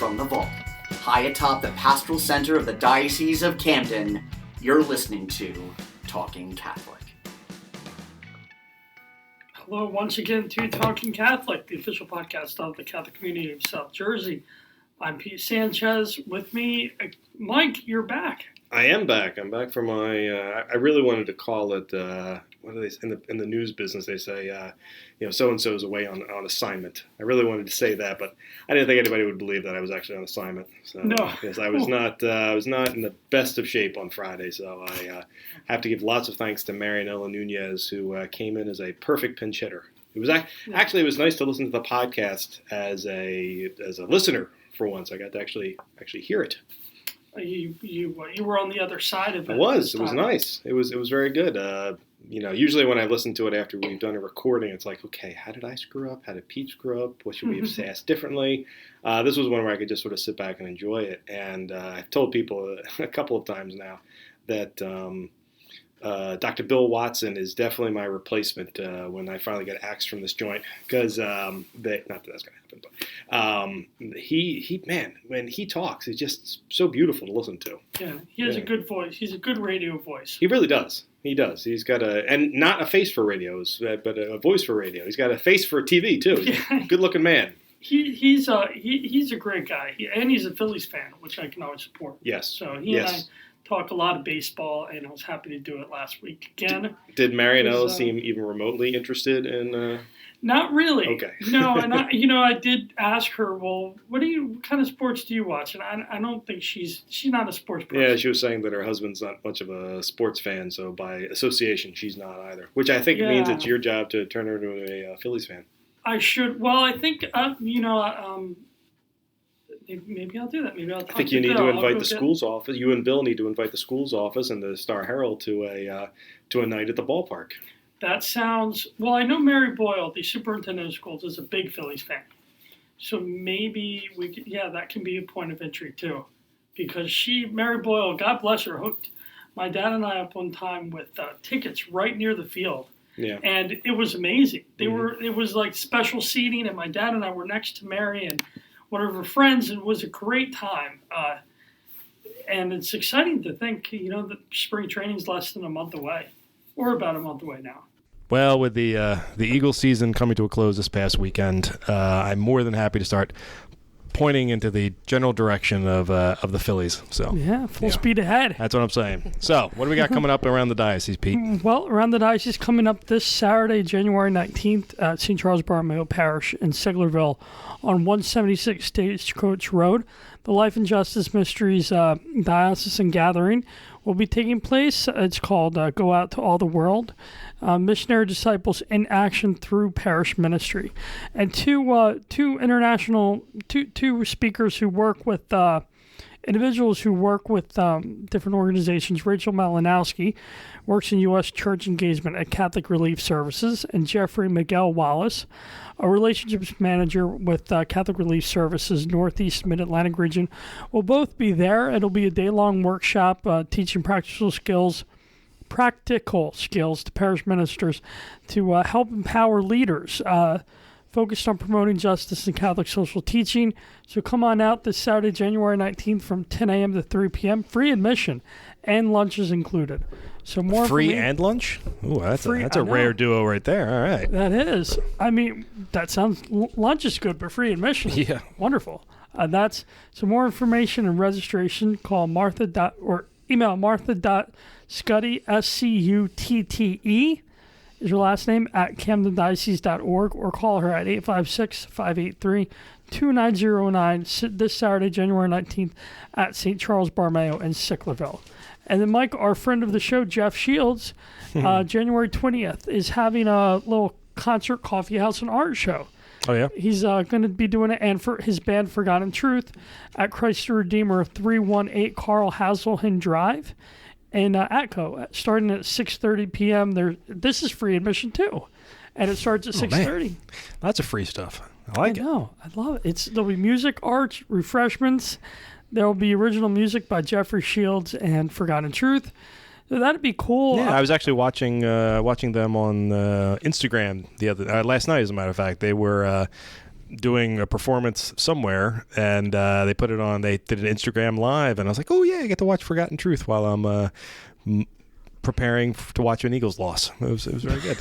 from the vault, high atop the pastoral center of the Diocese of Camden, you're listening to Talking Catholic. Hello once again to Talking Catholic, the official podcast of the Catholic community of South Jersey. I'm Pete Sanchez. With me, Mike, you're back. I am back. I'm back for my, I really wanted to call it, what do they say, in the news business, they say, so-and-so is away on assignment. I really wanted to say that, but I didn't think anybody would believe that I was actually on assignment. So, no. Because I was not in the best of shape on Friday, so I have to give lots of thanks to Marianella Nunez, who came in as a perfect pinch hitter. It was actually it was nice to listen to the podcast as a listener for once. I got to actually hear it. You were on the other side of it. It was nice. It was very good. Usually when I listen to it after we've done a recording, it's like, okay, how did I screw up? How did Pete screw up? What should we have asked differently? This was one where I could just sort of sit back and enjoy it. And I've told people a couple of times now that Dr. Bill Watson is definitely my replacement when I finally get axed from this joint. Because, not that that's going to happen, but when he talks, it's just so beautiful to listen to. Yeah, he has a good voice. He's a good radio voice. He really does. He does. He's got and not a face for radios, but a voice for radio. He's got a face for TV, too. He's a good-looking man. He's a great guy. And he's a Phillies fan, which I can always support. Yes. So he and I talk a lot of baseball, and I was happy to do it last week again. Did Marianella seem even remotely interested in? Not really. Okay. No, and I did ask her, well, what kind of sports do you watch? And I don't think she's not a sports person. Yeah, she was saying that her husband's not much of a sports fan, so by association, she's not either. Which I think means it's your job to turn her into a Phillies fan. I should. Well, I think maybe I'll do that. Maybe I'll talk I think to you need Bill. to invite the school's office. You and Bill need to invite the school's office and the Star Herald to a night at the ballpark. That sounds... Well, I know Mary Boyle, the superintendent of schools, is a big Phillies fan. So maybe that can be a point of entry too. Because Mary Boyle, God bless her, hooked my dad and I up one time with tickets right near the field. Yeah. And it was amazing. It was like special seating, and my dad and I were next to Mary and one of her friends, and it was a great time. And it's exciting to think, that spring training's less than a month away, or about a month away now. Well, with the Eagles season coming to a close this past weekend, I'm more than happy to start pointing into the general direction of the Phillies. So full speed ahead. That's what I'm saying. So, what do we got coming up around the diocese, Pete? Well, around the diocese coming up this Saturday, January 19th, at St. Charles Barlowe Parish in Siglerville on 176 Stagecoach Road. The Life and Justice Mysteries Diocesan Gathering will be taking place. It's called Go Out to All the World, Missionary Disciples in Action Through Parish Ministry. And two speakers who work with individuals who work with different organizations. Rachel Malinowski works in U.S. Church Engagement at Catholic Relief Services, and Jeffrey Miguel Wallace, a relationships manager with Catholic Relief Services Northeast Mid-Atlantic region, will both be there. It'll be a day-long workshop teaching practical skills to parish ministers to help empower leaders focused on promoting justice and Catholic social teaching. So come on out this Saturday, January 19th from 10 a.m. to 3 p.m. Free admission, and lunch is included. So more free and lunch? Ooh, that's a rare duo right there. All right. That is. I mean, that sounds... Lunch is good, but free admission is wonderful. So more information and registration, call or email martha.scutte, SCUTTE, is your last name, at camdendiocese.org, or call her at 856-583-2909 this Saturday, January 19th at St. Charles Barlowe in Siglerville. And then, Mike, our friend of the show, Jeff Shields, January 20th, is having a little concert, coffee house, and art show. Oh, yeah? He's going to be doing it, and for his band, Forgotten Truth, at Christ the Redeemer, 318 Carl Hasselhin Drive in Atco, starting at 6:30 p.m. This is free admission, too, and it starts at 6:30. Lots of free stuff. I like it. I know. I love it. There'll be music, art, refreshments. There will be original music by Jeffrey Shields and Forgotten Truth. So that'd be cool. Yeah, I was actually watching them on Instagram last night. As a matter of fact, they were doing a performance somewhere, and they put it on. They did an Instagram live, and I was like, "Oh yeah, I get to watch Forgotten Truth while I'm preparing to watch an Eagles loss." It was very good.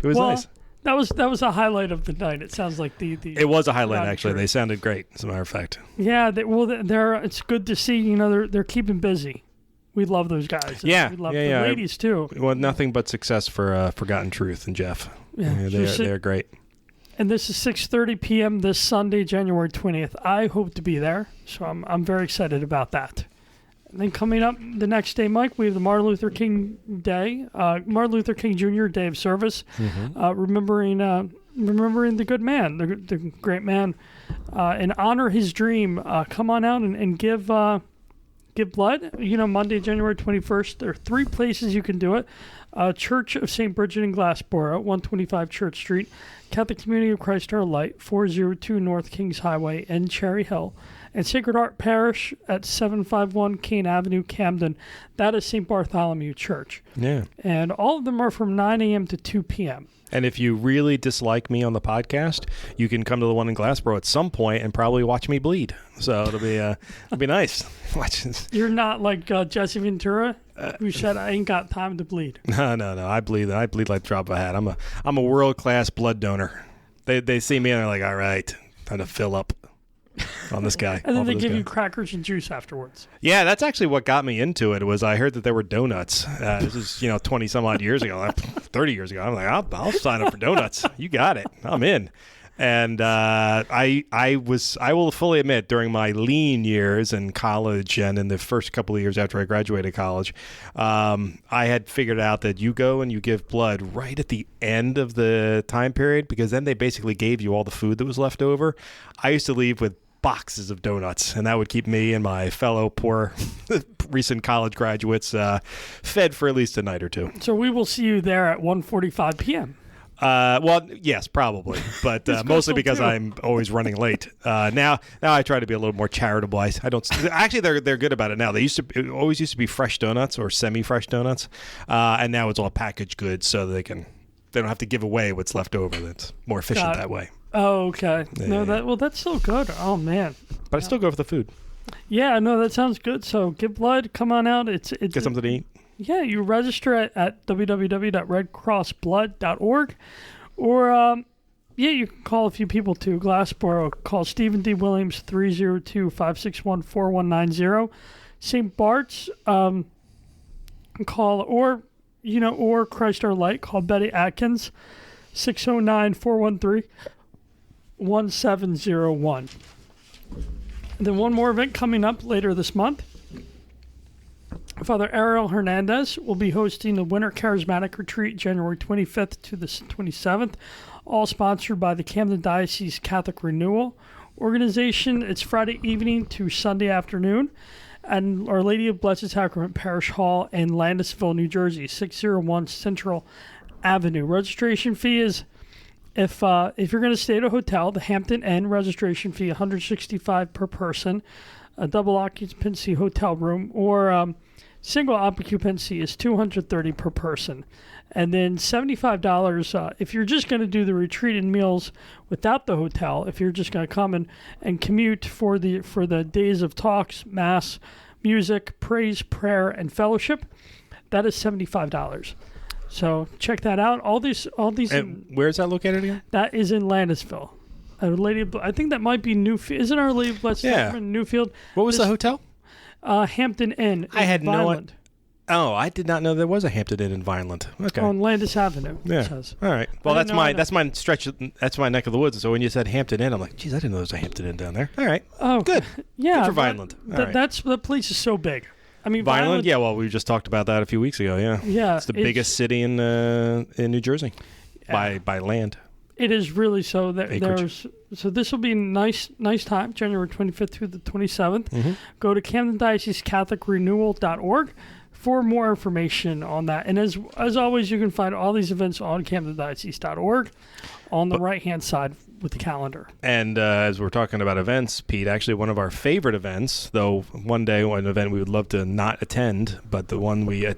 it was nice. That was a highlight of the night. It sounds like the It was a highlight, actually. They sounded great, as a matter of fact. Yeah, it's good to see. They're keeping busy. We love those guys. Yeah, we love the ladies too. Well, nothing but success for Forgotten Truth and Jeff. Yeah, they're great. And this is 6:30 p.m. this Sunday, January 20th. I hope to be there, so I'm very excited about that. And then coming up the next day, Mike, we have the Martin Luther King Day, Martin Luther King Jr. Day of Service, remembering the good man, the great man, and honor his dream. Come on out and give blood. Monday, January 21st. There are 3 places you can do it: Church of St. Bridget in Glassboro, 125 Church Street; Catholic Community of Christ Our Light, 402 North Kings Highway in Cherry Hill; and Sacred Heart Parish at 751 Kane Avenue, Camden. That is St. Bartholomew Church. Yeah. And all of them are from 9 a.m. to 2 p.m. And if you really dislike me on the podcast, you can come to the one in Glassboro at some point and probably watch me bleed. So it'll be nice. You're not like Jesse Ventura, who said, "I ain't got time to bleed." No. I bleed like the drop of a hat. I'm a world-class blood donor. They see me and they're like, "All right, time to fill up on this guy." And then they give you crackers and juice afterwards. Yeah, that's actually what got me into it. Was I heard that there were donuts. This is 20 some odd years ago, 30 years ago. I'm like, I'll sign up for donuts. You got it. I'm in. And I will fully admit, during my lean years in college and in the first couple of years after I graduated college, I had figured out that you go and you give blood right at the end of the time period, because then they basically gave you all the food that was left over. I used to leave with boxes of donuts, and that would keep me and my fellow poor recent college graduates fed for at least a night or two. So we will see you there at 1:45 p.m. Well, yes, probably, but mostly because I'm always running late. Now I try to be a little more charitable. I don't actually. They're good about it now. It always used to be fresh donuts or semi-fresh donuts, and now it's all packaged goods, so they don't have to give away what's left over. That's more efficient that way. Oh, okay. That's so good. Oh man. But I still go for the food. Yeah, no, that sounds good. So give blood. Come on out. It's get something to eat. Yeah, you register at www.redcrossblood.org, or you can call a few people to Glassboro. Call Stephen D. Williams 302-561-4190. St. Bart's call or Christ Our Light. Call Betty Atkins 609-413-1701. And then one more event coming up later this month. Father Ariel Hernandez will be hosting the Winter Charismatic Retreat January 25th to the 27th, all sponsored by the Camden Diocese Catholic Renewal Organization. It's Friday evening to Sunday afternoon at Our Lady of Blessed Sacrament Parish Hall in Landisville, New Jersey, 601 Central Avenue. Registration fee is, if you're going to stay at a hotel, the Hampton Inn registration fee $165 per person, a double occupancy hotel room, or single occupancy is $230 per person. And then $75 if you're just going to do the retreat and meals without the hotel. If you're just going to come and commute for the days of talks, mass, music, praise, prayer, and fellowship, that is $75. So check that out. All these. And where is that located again? That is in Landisville. I think that might be Newfield. Isn't Our Lady of Blessed Sacrament Newfield? What was the hotel? Hampton Inn. I had Vineland. Oh, I did not know there was a Hampton Inn in Vineland. Okay. On Landis Avenue. Yeah. It says. All right. Well, that's my stretch. That's my neck of the woods. So when you said Hampton Inn, I'm like, geez, I didn't know there was a Hampton Inn down there. All right. Oh, good. Yeah. Good for Vineland. The place is so big. I mean, Vineland. Yeah. Well, we just talked about that a few weeks ago. Yeah. Yeah. It's the biggest city in New Jersey by land. It is really so. So this will be a nice time, January 25th through the 27th. Mm-hmm. Go to CamdenDioceseCatholicRenewal.org for more information on that. And as always, you can find all these events on CamdenDiocese.org on the right-hand side. with the calendar. And as we're talking about events, Pete, actually one of our favorite events, though one event we would love to not attend, but the one we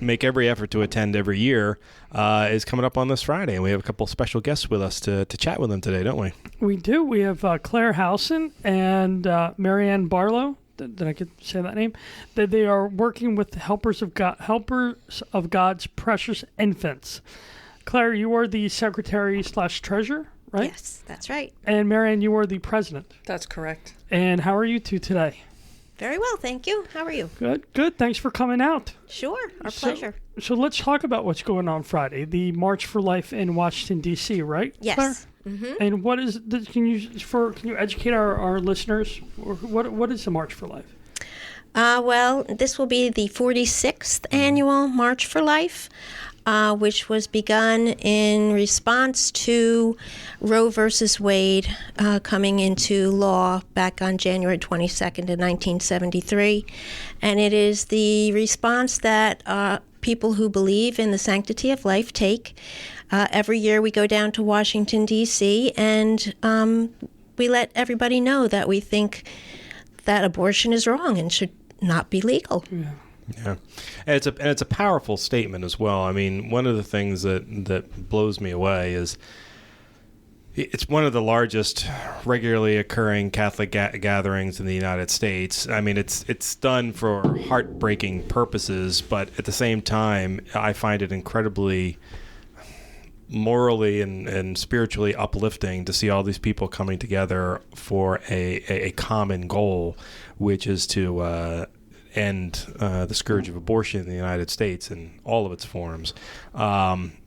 make every effort to attend every year, is coming up on this Friday. And we have a couple special guests with us to chat with them today, don't we? We do. We have Claire Howson and Marianne Barlowe. Did I get say that name? That they are working with the Helpers of God's Precious Infants. Claire, you are the secretary/treasurer, right? Yes, that's right. And Marianne, you are the president. That's correct. And how are you two today? Very well, thank you. How are you? Good. Thanks for coming out. Sure, our pleasure. So let's talk about what's going on Friday, the March for Life in Washington, D.C., right? Yes. Claire? Mm-hmm. And what is can you educate our listeners? Or what is the March for Life? Well, this will be the 46th annual March for Life, which was begun in response to Roe versus Wade coming into law back on January 22nd of 1973. And it is the response that people who believe in the sanctity of life take. Every year we go down to Washington, D.C., and we let everybody know that we think that abortion is wrong and should not be legal. Yeah, and it's a powerful statement as well. I mean, one of the things that blows me away is it's one of the largest regularly occurring Catholic gatherings in the United States. I mean, it's done for heartbreaking purposes, but at the same time, I find it incredibly morally and spiritually uplifting to see all these people coming together for a common goal, which is to end the scourge of abortion in the United States in all of its forms.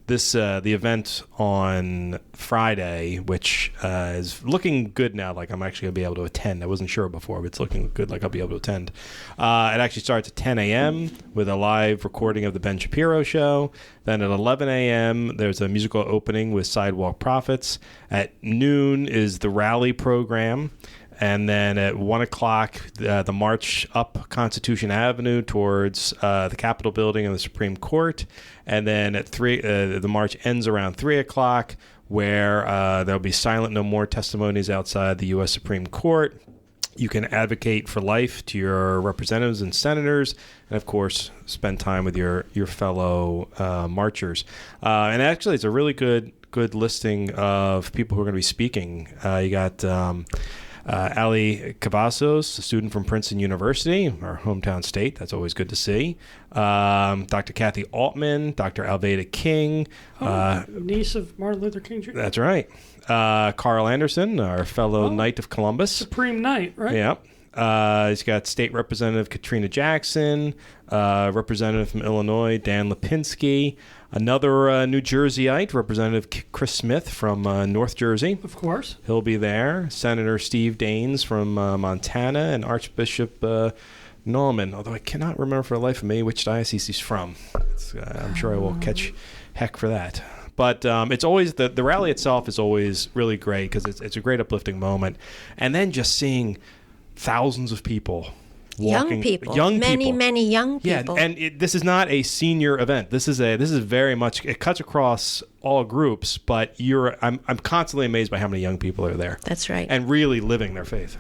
The event on Friday, which is looking good now, like I'm actually going to be able to attend. I wasn't sure before, but it's looking good like I'll be able to attend. It actually starts at 10 a.m. with a live recording of the Ben Shapiro Show. Then at 11 a.m., there's a musical opening with Sidewalk Prophets. At noon is the rally program. And then at 1 o'clock, the march up Constitution Avenue towards the Capitol building and the Supreme Court. And then at 3, the march ends around 3 o'clock, where there'll be silent no more testimonies outside the U.S. Supreme Court. You can advocate for life to your representatives and senators, and of course, spend time with your fellow marchers. And actually, it's a really good listing of people who are going to be speaking. You got Ali Cavazos, a student from Princeton University, our hometown state. That's always good to see. Dr. Kathy Altman, Dr. Alveda King. Niece of Martin Luther King Jr. That's right. Carl Anderson, our fellow Knight of Columbus. Supreme Knight, right? Yeah. He's got State Representative Katrina Jackson, Representative from Illinois, Dan Lipinski, another New Jerseyite, Representative Chris Smith from North Jersey. Of course. He'll be there. Senator Steve Daines from Montana, and Archbishop Norman, although I cannot remember for the life of me which diocese he's from. I'm sure I will catch heck for that. But it's always, the rally itself is always really great because it's a great uplifting moment. And then just seeing thousands of people walking, many young people. Yeah, and this is not a senior event. This is very much, it cuts across all groups, but I'm constantly amazed by how many young people are there. That's right. And really living their faith.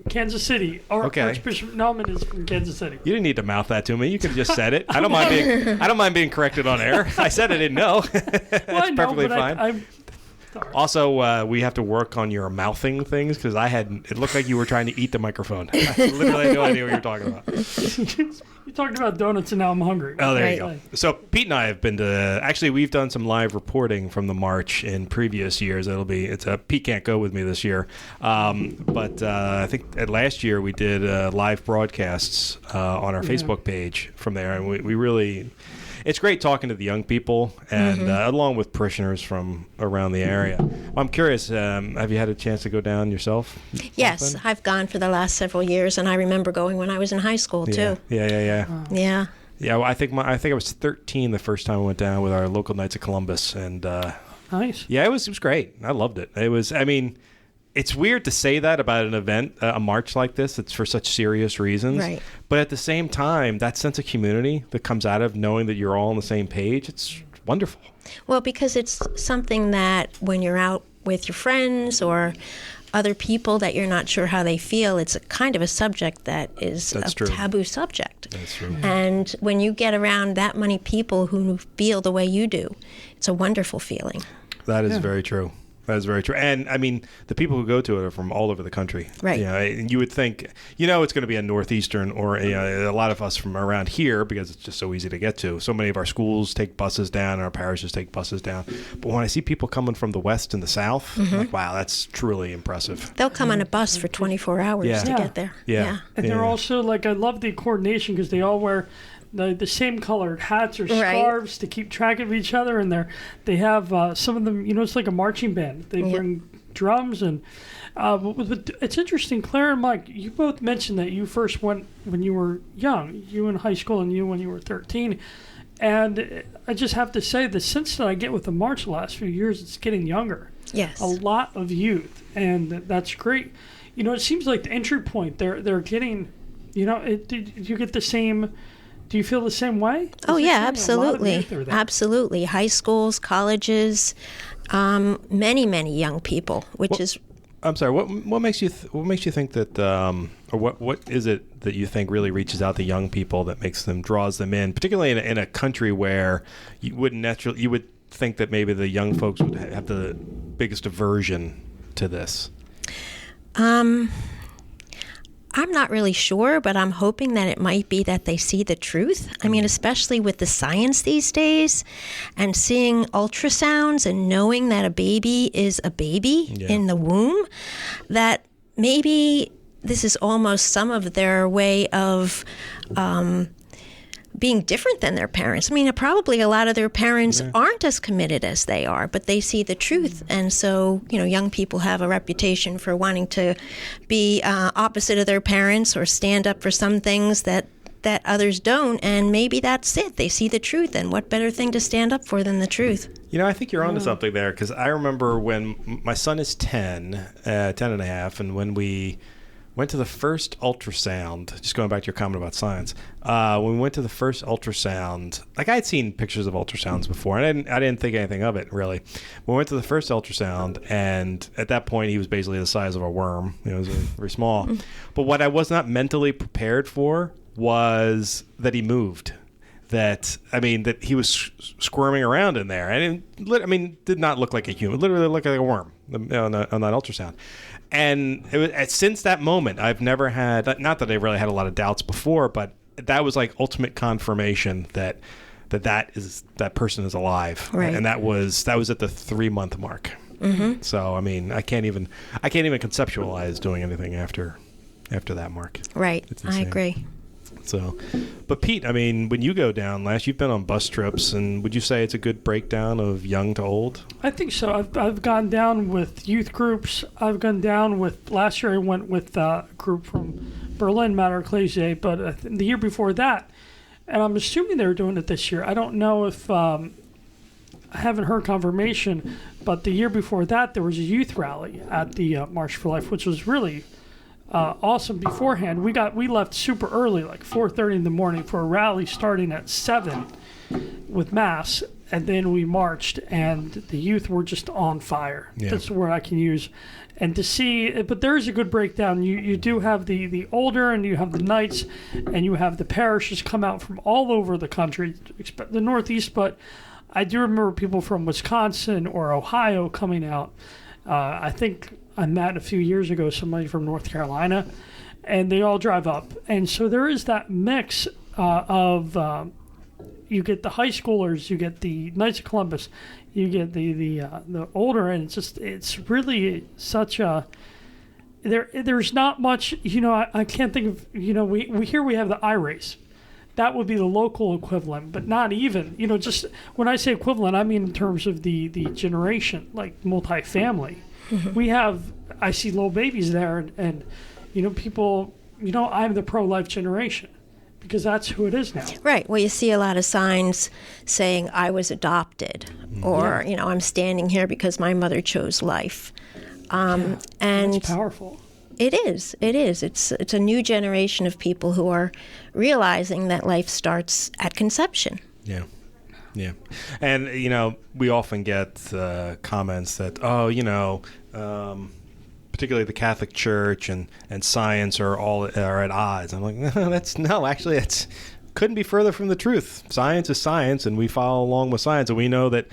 Kansas City. Archbishop Naumann is from Kansas City. You didn't need to mouth that to me. You could have just said it. I don't mind being corrected on air. I said I didn't know. That's perfectly fine. Also, we have to work on your mouthing things because it looked like you were trying to eat the microphone. I literally had no idea what you were talking about. You talked about donuts and now I'm hungry. Oh, there you go. So Pete and I have been actually we've done some live reporting from the march in previous years. Pete can't go with me this year. But I think last year we did live broadcasts on our Facebook page from there. And we really, it's great talking to the young people and along with parishioners from around the area. I'm curious, have you had a chance to go down yourself? Yes, I've gone for the last several years, and I remember going when I was in high school too. Yeah. Wow. Yeah. Yeah, well, I think I was 13 the first time I went down with our local Knights of Columbus, and nice. Yeah, it was great. I loved it. It's weird to say that about an event, a march like this. It's for such serious reasons, right? But at the same time, that sense of community that comes out of knowing that you're all on the same page, it's wonderful. Well, because it's something that when you're out with your friends or other people that you're not sure how they feel, it's a kind of a subject that is That's a true. taboo subject. That's true. And when you get around that many people who feel the way you do, it's a wonderful feeling. That is very true. That is very true. And I mean, the people who go to it are from all over the country. Right. You know, and you would think, it's going to be a Northeastern or a lot of us from around here because it's just so easy to get to. So many of our schools take buses down and our parishes take buses down. But when I see people coming from the West and the South, I'm like, wow, that's truly impressive. They'll come on a bus for 24 hours to get there. Yeah. And they're also like, I love the coordination because they all wear the same colored hats or scarves to keep track of each other, and they have some of them. It's like a marching band. They bring drums, and but it's interesting. Claire and Mike, you both mentioned that you first went when you were young. You in high school, and you when you were 13. And I just have to say, the sense that I get with the march the last few years, it's getting younger. Yes, a lot of youth, and that's great. It seems like the entry point they're getting. You get the same. Do you feel the same way? Oh, yeah, absolutely. Absolutely. High schools, colleges, many, many young people, which is... I'm sorry, what makes you think that, or what is it that you think really reaches out to young people that draws them in, particularly in a country where you would think that maybe the young folks would have the biggest aversion to this? I'm not really sure, but I'm hoping that it might be that they see the truth. I mean, especially with the science these days and seeing ultrasounds and knowing that a baby is a baby in the womb, that maybe this is almost some of their way of being different than their parents. I mean, probably a lot of their parents aren't as committed as they are, but they see the truth. And so, young people have a reputation for wanting to be opposite of their parents or stand up for some things that others don't. And maybe that's it. They see the truth. And what better thing to stand up for than the truth? I think you're onto something there, because I remember when my son is 10 and a half, and when we went to the first ultrasound, just going back to your comment about science, when we went to the first ultrasound, like I had seen pictures of ultrasounds before, and I didn't think anything of it, really. We went to the first ultrasound, and at that point, he was basically the size of a worm. He was very small. But what I was not mentally prepared for was that he moved. That he was squirming around in there. And did not look like a human. Literally looked like a worm on that ultrasound. And since that moment, I've never had, not that I really had a lot of doubts before, but that was like ultimate confirmation that person is alive. Right. And that was at the 3-month mark. Mm-hmm. So, I can't even conceptualize doing anything after that mark. Right. I agree. So, but Pete, when you go down, you've been on bus trips, and would you say it's a good breakdown of young to old? I think so. I've gone down with youth groups. I've gone down with, last year I went with a group from Berlin, Mater Ecclesiae, but the year before that, and I'm assuming they're doing it this year. I don't know if, I haven't heard confirmation, but the year before that, there was a youth rally at the March for Life, which was really awesome beforehand. We left super early, like 4:30 in the morning, for a rally starting at 7 with mass, and then we marched, and the youth were just on fire. Yeah. That's the word I can use. And to see, but there is a good breakdown. You do have the older, and you have the knights, and you have the parishes come out from all over the country, the Northeast, but I do remember people from Wisconsin or Ohio coming out. I think I met a few years ago somebody from North Carolina, and they all drive up. And so there is that mix of you get the high schoolers, you get the Knights of Columbus, you get the older, and it's really such a there's not much. I can't think of we here we have the I race. That would be the local equivalent, but not even. Just when I say equivalent, I mean in terms of the generation, like multifamily. Mm-hmm. I see little babies there, and people, I'm the pro-life generation, because that's who it is now. Right. Well, you see a lot of signs saying I was adopted, or, I'm standing here because my mother chose life. And that's powerful. It is. It's a new generation of people who are realizing that life starts at conception. Yeah. Yeah. And, we often get comments that, particularly the Catholic Church and science are at odds. I'm like, it's couldn't be further from the truth. Science is science, and we follow along with science, and we know that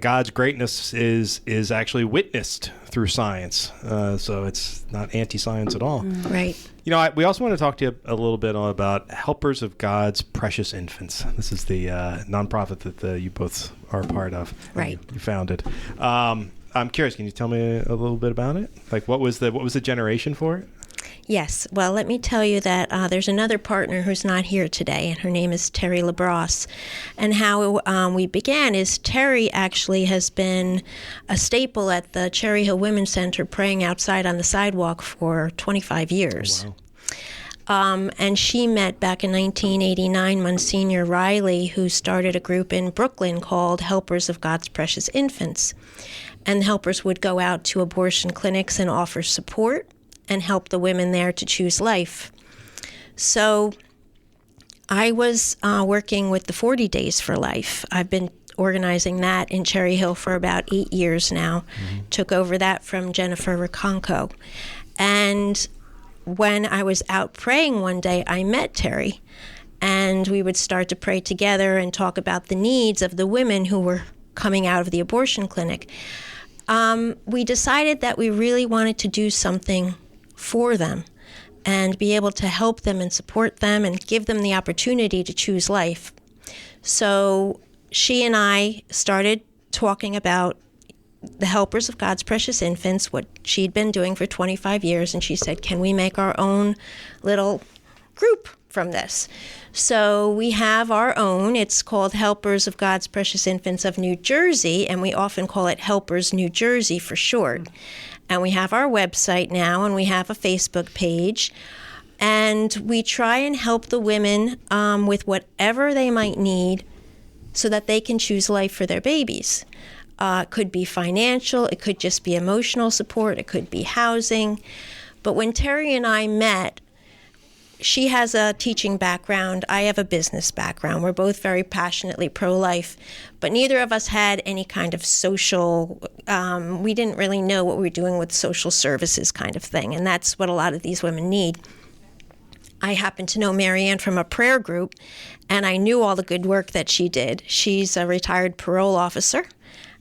God's greatness is actually witnessed through science. So it's not anti-science at all. Right. We also want to talk to you a little bit about Helpers of God's Precious Infants. This is the nonprofit that you both are a part of. Right. You founded. I'm curious. Can you tell me a little bit about it? Like, what was the generation for it? Yes. Well, let me tell you that there's another partner who's not here today, and her name is Terry LaBrosse. And how we began is Terry actually has been a staple at the Cherry Hill Women's Center, praying outside on the sidewalk for 25 years. Oh, wow. And she met back in 1989 Monsignor Riley, who started a group in Brooklyn called Helpers of God's Precious Infants. And the helpers would go out to abortion clinics and offer support and help the women there to choose life. So I was working with the 40 Days for Life. I've been organizing that in Cherry Hill for about 8 years now. Mm-hmm. Took over that from Jennifer Riconco. And when I was out praying one day, I met Terry, and we would start to pray together and talk about the needs of the women who were coming out of the abortion clinic. We decided that we really wanted to do something for them and be able to help them and support them and give them the opportunity to choose life. So she and I started talking about the Helpers of God's Precious Infants, what she'd been doing for 25 years, and she said, can we make our own little group from this? So we have our own. It's called Helpers of God's Precious Infants of New Jersey, and we often call it Helpers New Jersey for short. And we have our website now, and we have a Facebook page. And we try and help the women with whatever they might need so that they can choose life for their babies. It could be financial, it could just be emotional support, it could be housing. But when Terry and I met, she has a teaching background, I have a business background. We're both very passionately pro-life, but neither of us had any kind of social, we didn't really know what we were doing with social services kind of thing, and that's what a lot of these women need. I happen to know Marianne from a prayer group, and I knew all the good work that she did. She's a retired parole officer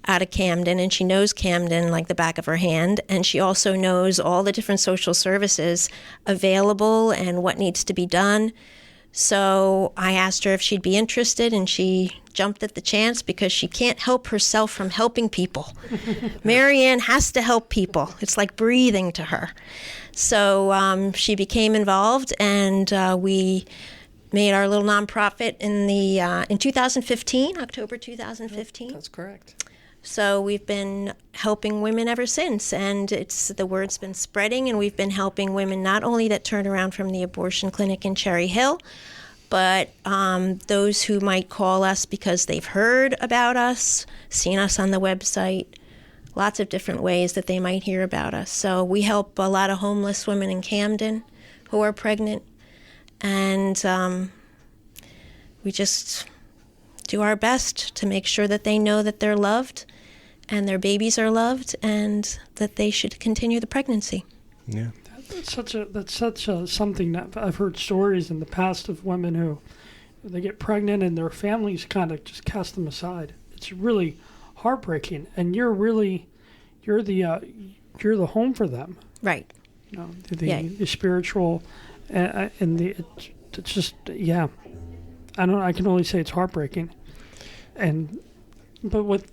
out of Camden, and she knows Camden like the back of her hand, and she also knows all the different social services available and what needs to be done. So I asked her if she'd be interested, and she jumped at the chance because she can't help herself from helping people. Marianne has to help people. It's like breathing to her. So she became involved, and we made our little nonprofit in 2015, October 2015. That's correct. So we've been helping women ever since, and the word's been spreading, and we've been helping women not only that turn around from the abortion clinic in Cherry Hill, but those who might call us because they've heard about us, seen us on the website, lots of different ways that they might hear about us. So we help a lot of homeless women in Camden who are pregnant, and we just do our best to make sure that they know that they're loved and their babies are loved and that they should continue the pregnancy. Yeah. That's such a something that I've heard stories in the past of women who they get pregnant and their families kind of just cast them aside. It's really heartbreaking, and you're the home for them. Right. You know, the spiritual and it's just I can only say it's heartbreaking. But with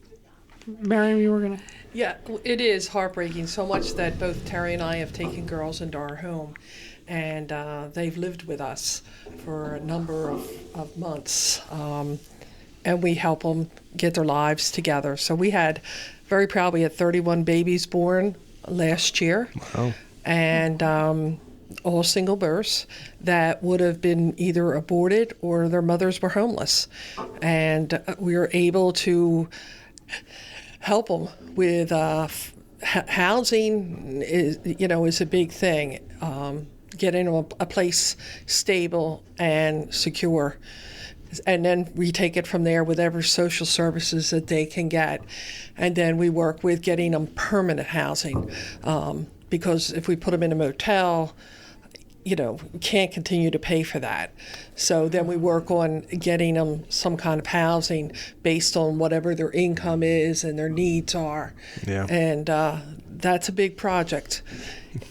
Miriam, you were gonna. Yeah, it is heartbreaking, so much that both Terry and I have taken girls into our home, and they've lived with us for a number of months, and we help them get their lives together. So we had, very proud, we had 31 babies born last year. Wow. And all single births that would have been either aborted or their mothers were homeless. And we were able to help them with housing is a big thing. Getting them a place stable and secure. And then we take it from there with every social services that they can get. And then we work with getting them permanent housing. Because if we put them in a motel, we can't continue to pay for that. So then we work on getting them some kind of housing based on whatever their income is and their needs are. Yeah. And that's a big project.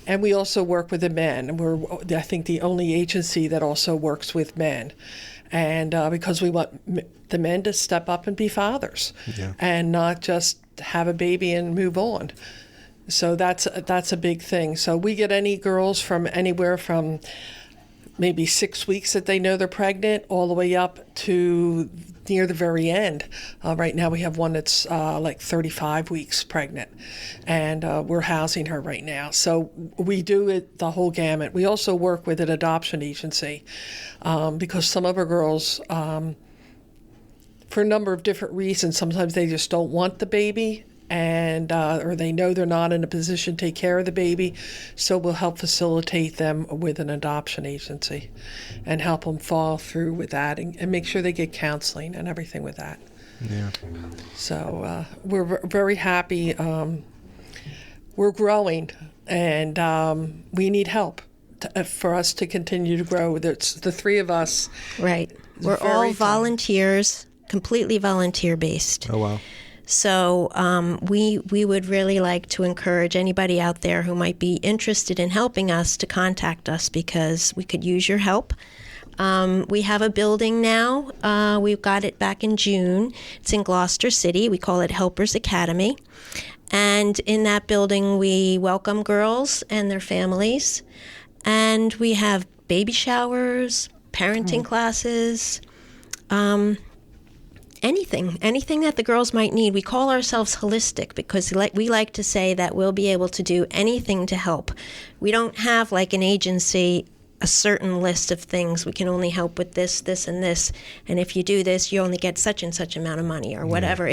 And we also work with the men. We're, I think, the only agency that also works with men. And because we want the men to step up and be fathers, and not just have a baby and move on. So that's a big thing. So we get any girls from anywhere from maybe 6 weeks that they know they're pregnant all the way up to near the very end. Right now we have one that's like 35 weeks pregnant, and we're housing her right now. So we do it the whole gamut. We also work with an adoption agency because some of our girls, for a number of different reasons, sometimes they just don't want the baby, and or they know they're not in a position to take care of the baby, so we'll help facilitate them with an adoption agency and help them follow through with that and make sure they get counseling and everything with that. Yeah. So we're very happy. We're growing, and we need help for us to continue to grow. It's the three of us. Right. We're all volunteers, completely volunteer-based. Oh, wow. So we would really like to encourage anybody out there who might be interested in helping us to contact us, because we could use your help. We have a building now. We got it back in June. It's in Gloucester City. We call it Helpers Academy. And in that building, we welcome girls and their families. And we have baby showers, parenting classes, anything that the girls might need. We call ourselves holistic because we like to say that we'll be able to do anything to help. We don't have, like an agency, a certain list of things. We can only help with this, this, and this. And if you do this, you only get such and such amount of money or whatever.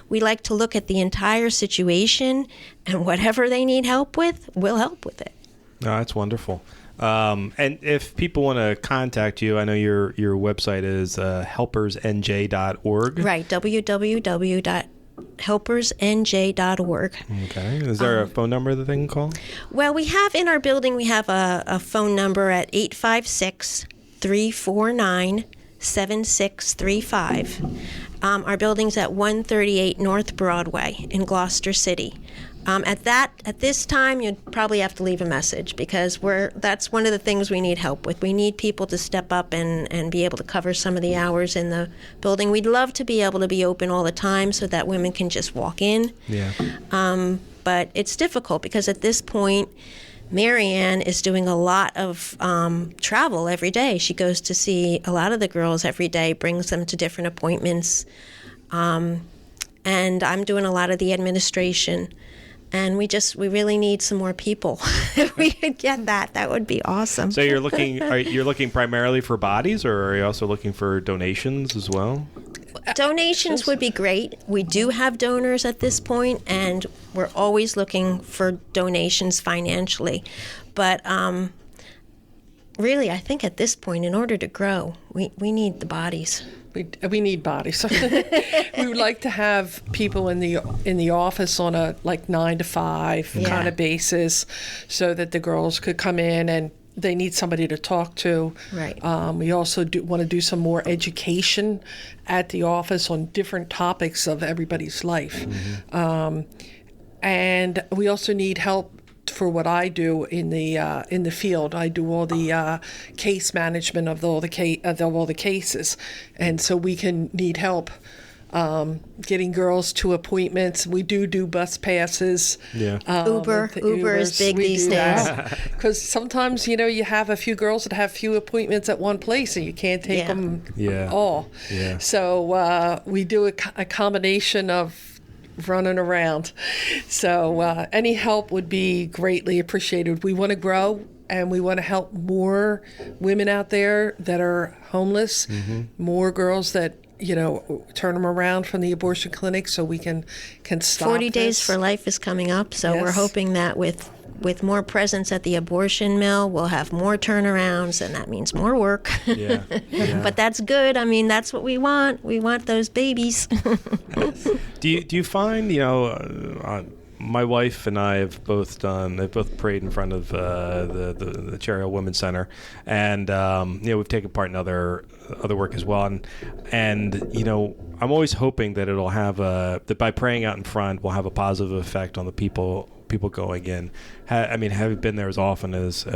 We like to look at the entire situation, and whatever they need help with, we'll help with it. No, that's wonderful. And if people want to contact you, I know your website is helpersnj.org. Right, www.helpersnj.org. Okay. Is there a phone number that they can call? Well, we have in our building, we have a phone number at 856-349-7635. Our building's at 138 North Broadway in Gloucester City. At this time, you'd probably have to leave a message, because that's one of the things we need help with. We need people to step up and be able to cover some of the hours in the building. We'd love to be able to be open all the time so that women can just walk in. Yeah. But it's difficult because at this point, Marianne is doing a lot of travel every day. She goes to see a lot of the girls every day, brings them to different appointments. And I'm doing a lot of the administration. And we really need some more people. If we could get that would be awesome. So you're looking primarily for bodies, or are you also looking for donations as well? Donations would be great. We do have donors at this point, and we're always looking for donations financially. But really, I think at this point, in order to grow, we need the bodies. We need bodies. We would like to have people in the office on a 9 to 5 kind of basis, so that the girls could come in and they need somebody to talk to. Right. We also want to do some more education at the office on different topics of everybody's life. Mm-hmm. And we also need help for what I do in the field. I do all the case management of all the cases, and so we can need help getting girls to appointments. We do bus passes. Yeah. Uber is big these days. Because sometimes you have a few girls that have few appointments at one place, and you can't take them all. Yeah. So we do a combination of running around. So any help would be greatly appreciated. We want to grow, and we want to help more women out there that are homeless, more girls that, turn them around from the abortion clinic so we can stop 40 Days this. for Life is coming up, so we're hoping that with with more presence at the abortion mill, we'll have more turnarounds, and that means more work. Yeah. But that's good. I mean, that's what we want. We want those babies. Do you find, my wife and I have both prayed in front of the Cherry Hill Women's Center, and we've taken part in other work as well, and I'm always hoping that it'll have that by praying out in front will have a positive effect on the people going in. Have you been there as often as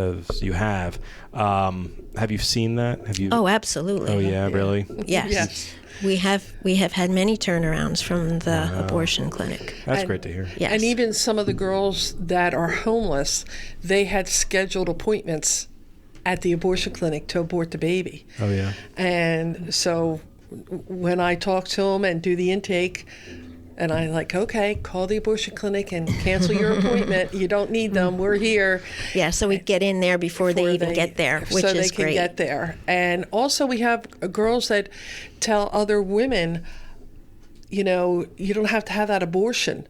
you have? Have you seen that? Have you? Oh, absolutely. Oh yeah, really? Yes. We have had many turnarounds from the abortion clinic. That's great to hear. Yes. And even some of the girls that are homeless, they had scheduled appointments at the abortion clinic to abort the baby. Oh yeah. And so when I talk to them and do the intake, and I'm like, okay, call the abortion clinic and cancel your appointment. You don't need them. We're here. Yeah, so we get in there before they even get there, which so is they can great. get there. And also we have girls that tell other women, you don't have to have that abortion.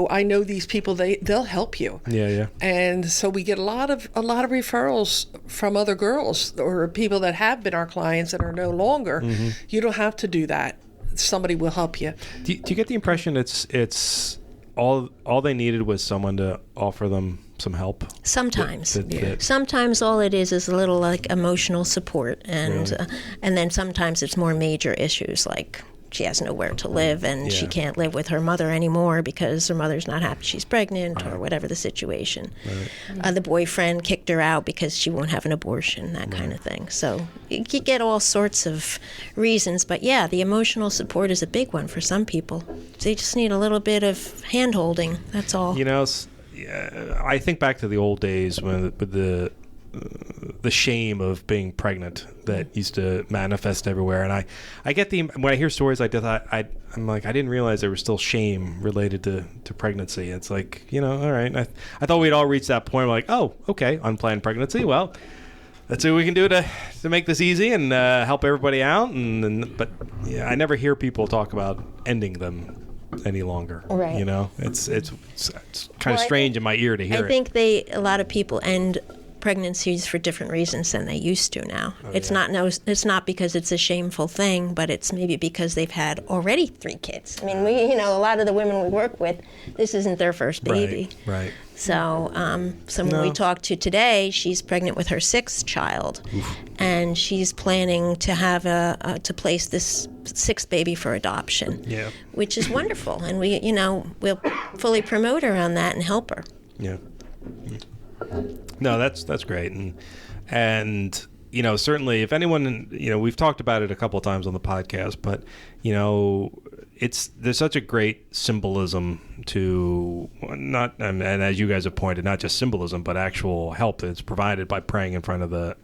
I know these people, they'll help you. Yeah. And so we get a lot of referrals from other girls or people that have been our clients that are no longer. Mm-hmm. You don't have to do that. Somebody will help you. Do you get the impression it's all they needed was someone to offer them some help? Sometimes. Sometimes all it is a little like emotional support, and Really? And then sometimes it's more major issues like she has nowhere to live and she can't live with her mother anymore because her mother's not happy she's pregnant or whatever the situation. Right. The boyfriend kicked her out because she won't have an abortion, that kind of thing. So you get all sorts of reasons, but yeah, the emotional support is a big one for some people. They just need a little bit of hand-holding, that's all. I think back to the old days with the shame of being pregnant that used to manifest everywhere, and I get when I hear stories like that, I'm like, I didn't realize there was still shame related to pregnancy. It's like, all right, I thought we'd all reached that point where like, oh, okay, unplanned pregnancy, well, let's see what we can do to make this easy and help everybody out, but I never hear people talk about ending them any longer. Right. It's kind of strange in my ear to hear it. I think a lot of people end pregnancies for different reasons than they used to now. It's not because it's a shameful thing, but it's maybe because they've had already 3 kids. I mean, a lot of the women we work with, this isn't their first baby. Right. So someone we talked to today, she's pregnant with her 6th child. Oof. And she's planning to have to place this 6th baby for adoption. Yeah. Which is wonderful, and we'll fully promote her on that and help her. Yeah. No, that's great, and certainly if anyone, we've talked about it a couple of times on the podcast, but there's such a great symbolism to and as you guys have pointed, not just symbolism but actual help that's provided by praying in front of the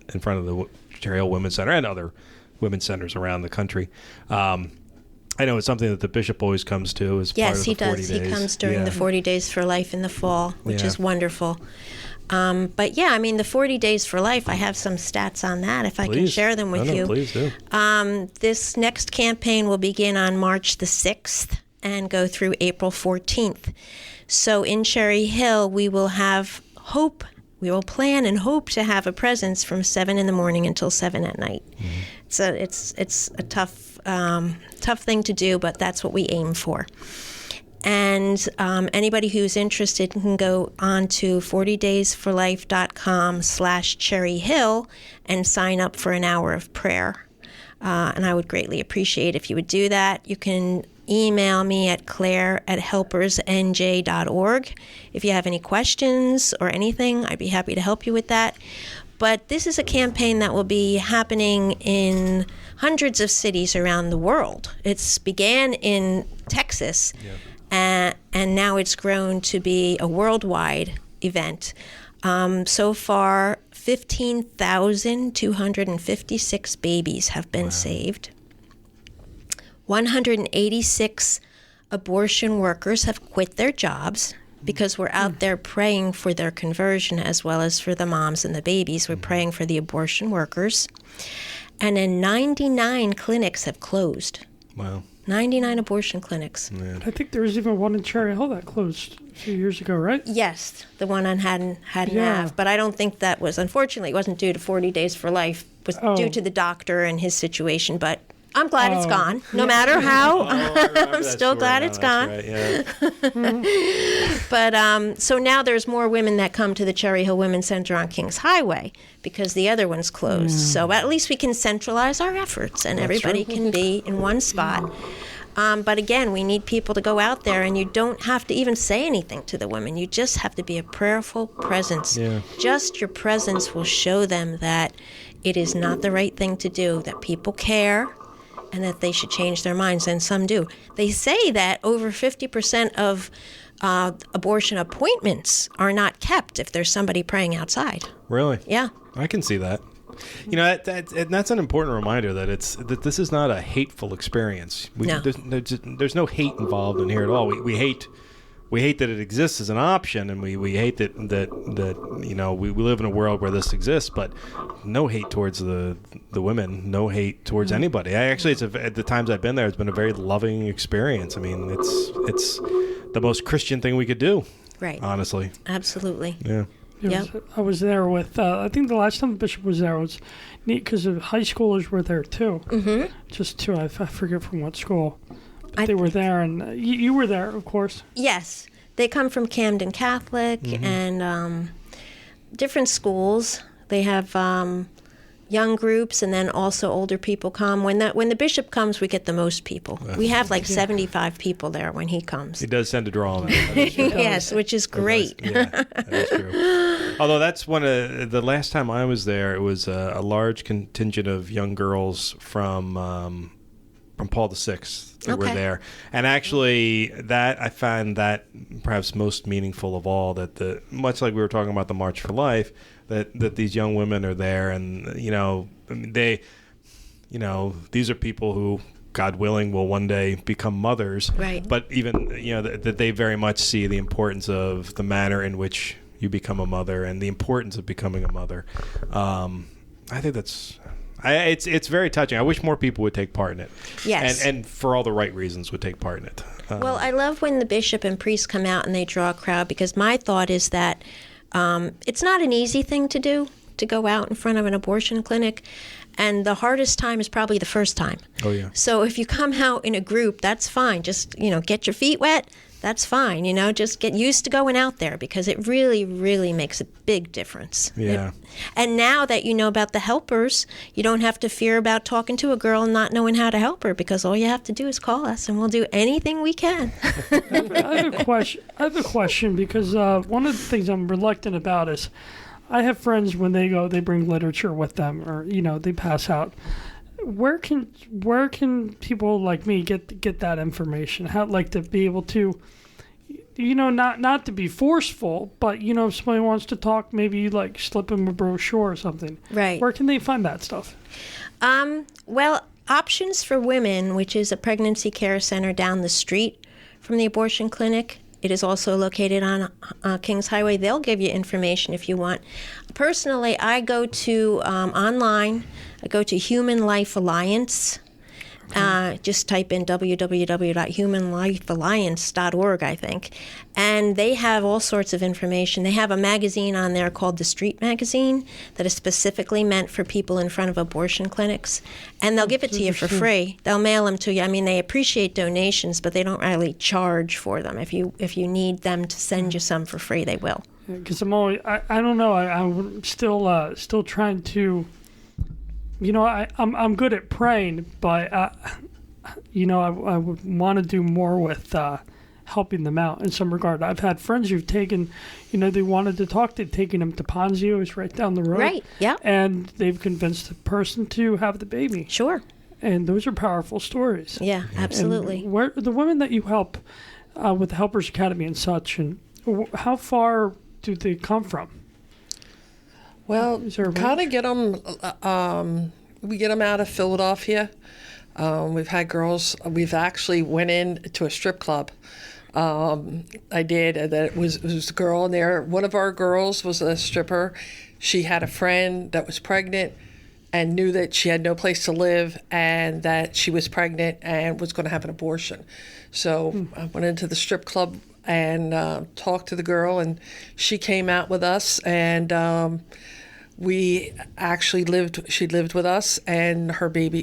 Cherry Hill Women's Center and other women's centers around the country. I know it's something that the bishop always comes to as part of the 40 days. Yes, he comes during the 40 Days for Life in the fall, which is wonderful. But yeah, the 40 Days for Life, I have some stats on that if I can share them with you. Please do. This next campaign will begin on March the 6th and go through April 14th. So in Cherry Hill, we will plan and hope to have a presence from 7 in the morning until 7 at night. Mm-hmm. So it's a tough thing to do, but that's what we aim for. And anybody who's interested can go on to 40daysforlife.com/cherryhill and sign up for an hour of prayer. And I would greatly appreciate if you would do that. You can email me at claire@helpersnj.org. If you have any questions or anything, I'd be happy to help you with that. But this is a campaign that will be happening in hundreds of cities around the world. It's began in Texas. Yep. And now it's grown to be a worldwide event. So far, 15,256 babies have been saved. 186 abortion workers have quit their jobs because we're out there praying for their conversion as well as for the moms and the babies. We're praying for the abortion workers. And then 99 clinics have closed. Wow. 99 abortion clinics. I think there was even one in Cherry Hill that closed a few years ago, right? Yes, the one on Haddon Yeah. Ave. But I don't think that was, unfortunately, it wasn't due to 40 Days for Life. It was due to the doctor and his situation. But I'm glad it's gone. No matter how, I'm still glad it's gone. Right, yeah. But so now there's more women that come to the Cherry Hill Women's Center on Kings Highway because the other one's closed. So at least we can centralize our efforts and everybody can be in one spot. But again, we need people to go out there, and you don't have to even say anything to the women. You just have to be a prayerful presence. Yeah. Just your presence will show them that it is not the right thing to do, that people care, and that they should change their minds, and some do. They say that over 50% of abortion appointments are not kept if there's somebody praying outside. Really? Yeah. I can see that. You know, that's an important reminder that this is not a hateful experience. No. There's no hate involved in here at all. We hate that it exists as an option, and we hate that you know we live in a world where this exists, but no hate towards the women, no hate towards anybody. At the times I've been there, it's been a very loving experience. I mean, it's the most Christian thing we could do. Right. Honestly. Absolutely. Yeah. I was there with, I think the last time the bishop was there was neat because the high schoolers were there too. Mm-hmm. Just two, I forget from what school. But they were there, and you were there, of course. Yes. They come from Camden Catholic and different schools. They have young groups, and then also older people come. When the bishop comes, we get the most people. We have like 75 people there when he comes. He does tend to draw them. Yes, which is great. Yeah, that is true. Although that's the last time I was there, it was a large contingent of young girls from Paul VI that were there. And actually, that I find that perhaps most meaningful of all, that much like we were talking about the March for Life, that these young women are there, and these are people who, God willing, will one day become mothers. Right. But even that they very much see the importance of the manner in which you become a mother and the importance of becoming a mother. I think it's very touching. I wish more people would take part in it. Yes. And for all the right reasons would take part in it. Well, I love when the bishop and priests come out and they draw a crowd, because my thought is that it's not an easy thing to do, to go out in front of an abortion clinic. And the hardest time is probably the first time. Oh, yeah. So if you come out in a group, that's fine. Just, get your feet wet. That's fine. Just get used to going out there, because it really, really makes a big difference. Yeah. And now that you know about the helpers, you don't have to fear about talking to a girl and not knowing how to help her, because all you have to do is call us and we'll do anything we can. I have a question because one of the things I'm reluctant about is I have friends, when they go, they bring literature with them, or they pass out. Where can people like me get that information? How, like, to be able to, not to be forceful, but if somebody wants to talk, maybe like slip them a brochure or something. Right. Where can they find that stuff? Well, Options for Women, which is a pregnancy care center down the street from the abortion clinic. It is also located on Kings Highway. They'll give you information if you want. Personally, I go to online. I go to Human Life Alliance. Just type in www.humanlifealliance.org, I think. And they have all sorts of information. They have a magazine on there called The Street Magazine that is specifically meant for people in front of abortion clinics. And they'll give it to you for free. They'll mail them to you. I mean, they appreciate donations, but they don't really charge for them. If you need them to send you some for free, they will. Because I'm always, I don't know, I'm still trying to... I'm good at praying, but I would want to do more with helping them out in some regard. I've had friends who've taken, they wanted to talk. They've taken them to Ponzio, it's right down the road. Right, yeah. And they've convinced the person to have the baby. Sure. And those are powerful stories. Yeah, absolutely. And where the women that you help with the Helpers Academy and such, and how far do they come from? Well, kind of get them. We get them out of Philadelphia. We've had girls. We've actually went in to a strip club. I did. That it was a girl in there. One of our girls was a stripper. She had a friend that was pregnant, and knew that she had no place to live and that she was pregnant and was going to have an abortion. So I went into the strip club and talked to the girl, and she came out with us, and we actually she lived with us, and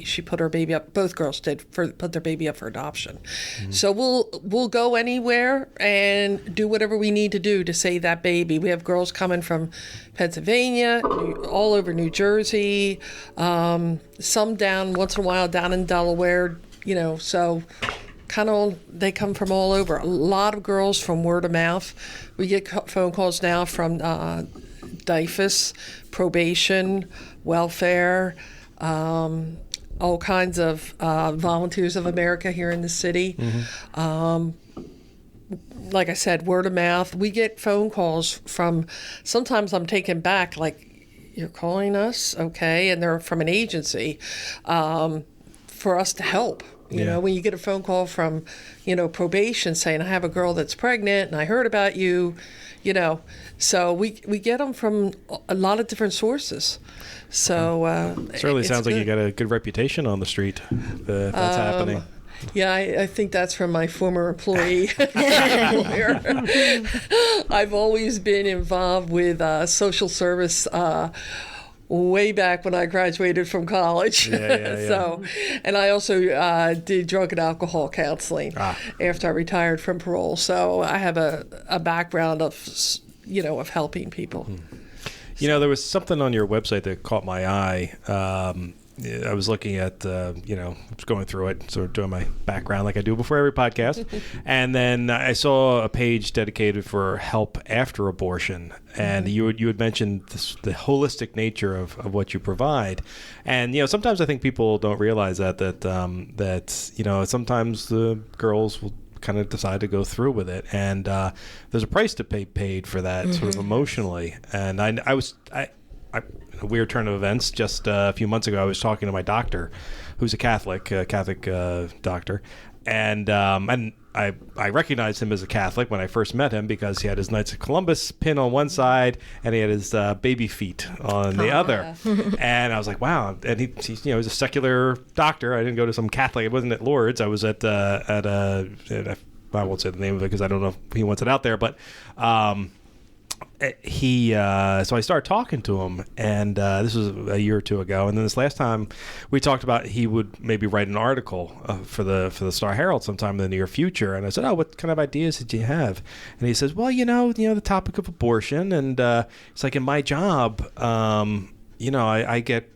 she put her baby up, both girls did, put their baby up for adoption. So we'll go anywhere and do whatever we need to do to save that baby. We have girls coming from Pennsylvania, all over New Jersey, some once in a while down in Delaware, so kind of they come from all over. A lot of girls from word of mouth. We get phone calls now from DIFUS, probation, welfare, all kinds of Volunteers of America here in the city. Like I said, word of mouth. We get phone calls from, sometimes I'm taken back, like, you're calling us? Okay. And they're from an agency for us to help. You know, when you get a phone call from, probation saying, I have a girl that's pregnant and I heard about you, so we get them from a lot of different sources. So certainly sounds like you got a good reputation on the street. That's happening. Yeah, I think that's from my former employee. I've always been involved with social service way back when I graduated from college. So, and I also did drug and alcohol counseling after I retired from parole. So I have a background of helping people. There was something on your website that caught my eye. I was looking at, just going through it, sort of doing my background like I do before every podcast. And then I saw a page dedicated for help after abortion. And you had mentioned the holistic nature of what you provide. And, sometimes I think people don't realize that sometimes the girls will kind of decide to go through with it. And there's a price to pay paid for that sort of emotionally. And I a weird turn of events. Just a few months ago, I was talking to my doctor, who's a Catholic doctor, and I recognized him as a Catholic when I first met him because he had his Knights of Columbus pin on one side and he had his baby feet on the other. And I was like, wow. And he's a secular doctor. I didn't go to some Catholic. It wasn't at Lourdes. I was at I won't say the name of it because I don't know if he wants it out there, but. So I started talking to him, and this was a year or two ago. And then this last time we talked about he would maybe write an article for the Star Herald sometime in the near future. And I said, "Oh, what kind of ideas did you have?" And he says, "Well, the topic of abortion, and it's like in my job, I get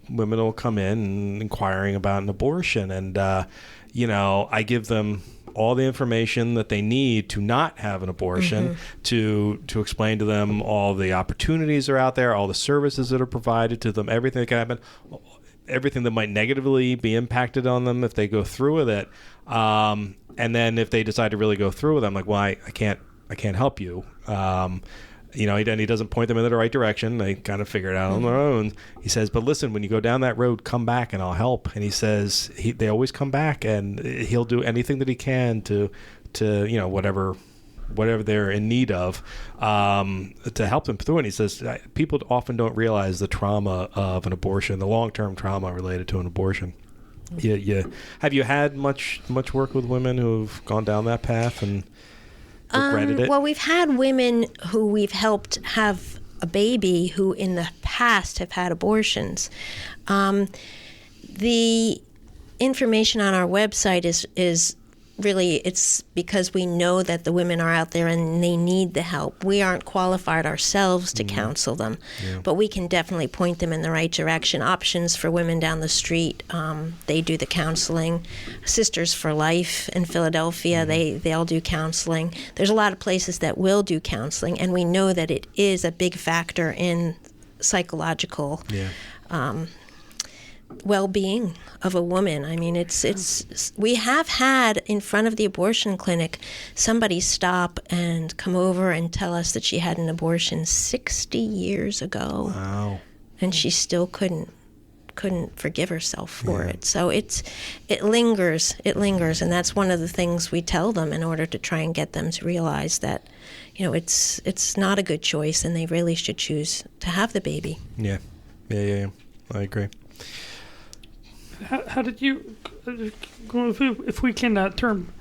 women will come in inquiring about an abortion, and I give them all the information that they need to not have an abortion, to explain to them all the opportunities that are out there, all the services that are provided to them, everything that can happen, everything that might negatively be impacted on them if they go through with it. And then if they decide to really go through with it, I'm like, well, I can't help you. And he doesn't point them in the right direction. They kind of figure it out on their own. He says, but listen, when you go down that road, come back and I'll help. And he says they always come back, and he'll do anything that he can to whatever they're in need of to help them through it. And he says people often don't realize the trauma of an abortion, the long-term trauma related to an abortion. Have you had much work with women who've gone down that path and regretted it? Well, we've had women who we've helped have a baby who in the past have had abortions. The information on our website is really, it's because we know that the women are out there and they need the help. We aren't qualified ourselves to counsel them, but we can definitely point them in the right direction. Options for women down the street, they do the counseling. Sisters for Life in Philadelphia, they all do counseling. There's a lot of places that will do counseling, and we know that it is a big factor in psychological well-being of a woman. I mean, it's we have had in front of the abortion clinic somebody stop and come over and tell us that she had an abortion 60 years ago. Wow. And she still couldn't forgive herself for it. So it lingers, and that's one of the things we tell them in order to try and get them to realize that, it's not a good choice and they really should choose to have the baby. Yeah. I agree. How did you, if we can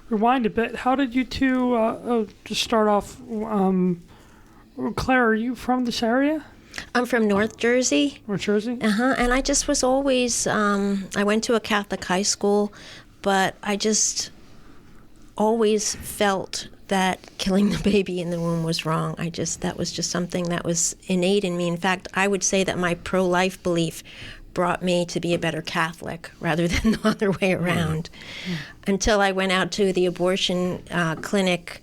rewind a bit, how did you two just start off? Claire, are you from this area? I'm from North Jersey. North Jersey? And I just was always, I went to a Catholic high school, but I just always felt that killing the baby in the womb was wrong. That was just something that was innate in me. In fact, I would say that my pro-life belief brought me to be a better Catholic rather than the other way around. Until I went out to the abortion clinic,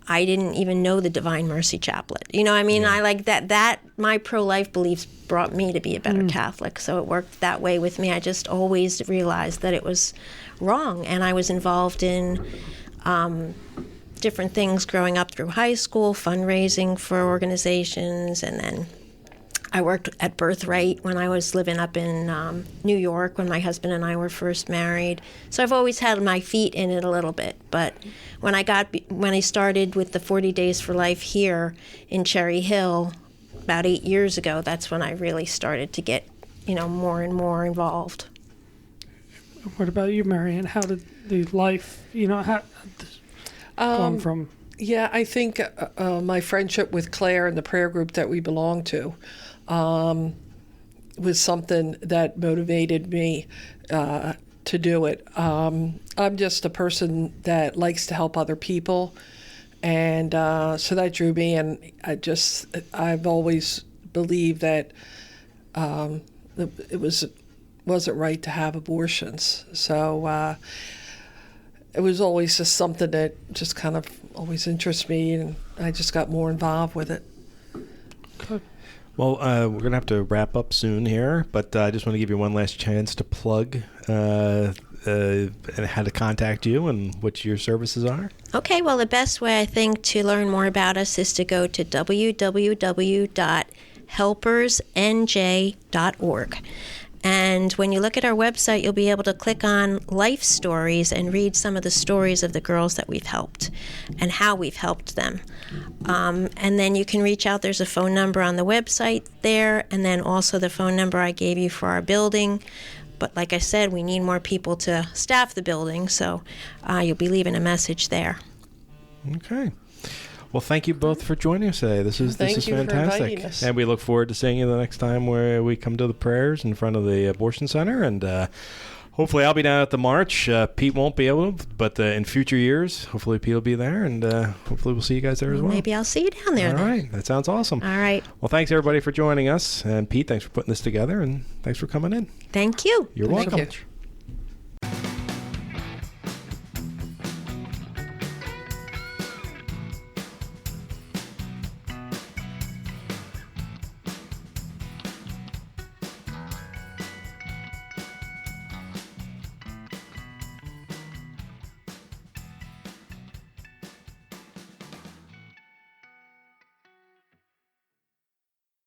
I didn't even know the Divine Mercy Chaplet. You know, I mean, I like that my pro-life beliefs brought me to be a better Catholic. So it worked that way with me. I just always realized that it was wrong. And I was involved in different things growing up through high school, fundraising for organizations, and then I worked at Birthright when I was living up in New York when my husband and I were first married. So I've always had my feet in it a little bit. But when I started with the 40 Days for Life here in Cherry Hill about 8 years ago, that's when I really started to get, more and more involved. What about you, Marianne? How did the life, come from? Yeah, I think my friendship with Claire and the prayer group that we belong to was something that motivated me to do it. I'm just a person that likes to help other people, and so that drew me. And I've always believed that it wasn't right to have abortions. So it was always just something that just kind of always interests me, and I just got more involved with it. Good. Well, we're going to have to wrap up soon here, but I just want to give you one last chance to plug and how to contact you and what your services are. Okay, well, the best way, I think, to learn more about us is to go to www.helpersnj.org. And when you look at our website, you'll be able to click on life stories and read some of the stories of the girls that we've helped and how we've helped them. And then you can reach out. There's a phone number on the website there, and then also the phone number I gave you for our building. But like I said, we need more people to staff the building, so you'll be leaving a message there. Okay. Well, thank you both for joining us today. This is Thank you for fantastic. inviting us. And we look forward to seeing you the next time where we come to the prayers in front of the abortion center. And hopefully I'll be down at the march. Pete won't be able to, but in future years, hopefully Pete will be there. And hopefully we'll see you guys there as well. Maybe I'll see you down there. All right. That sounds awesome. All right. Well, thanks everybody for joining us. And Pete, thanks for putting this together. And thanks for coming in. Thank you. You're Thank welcome. you.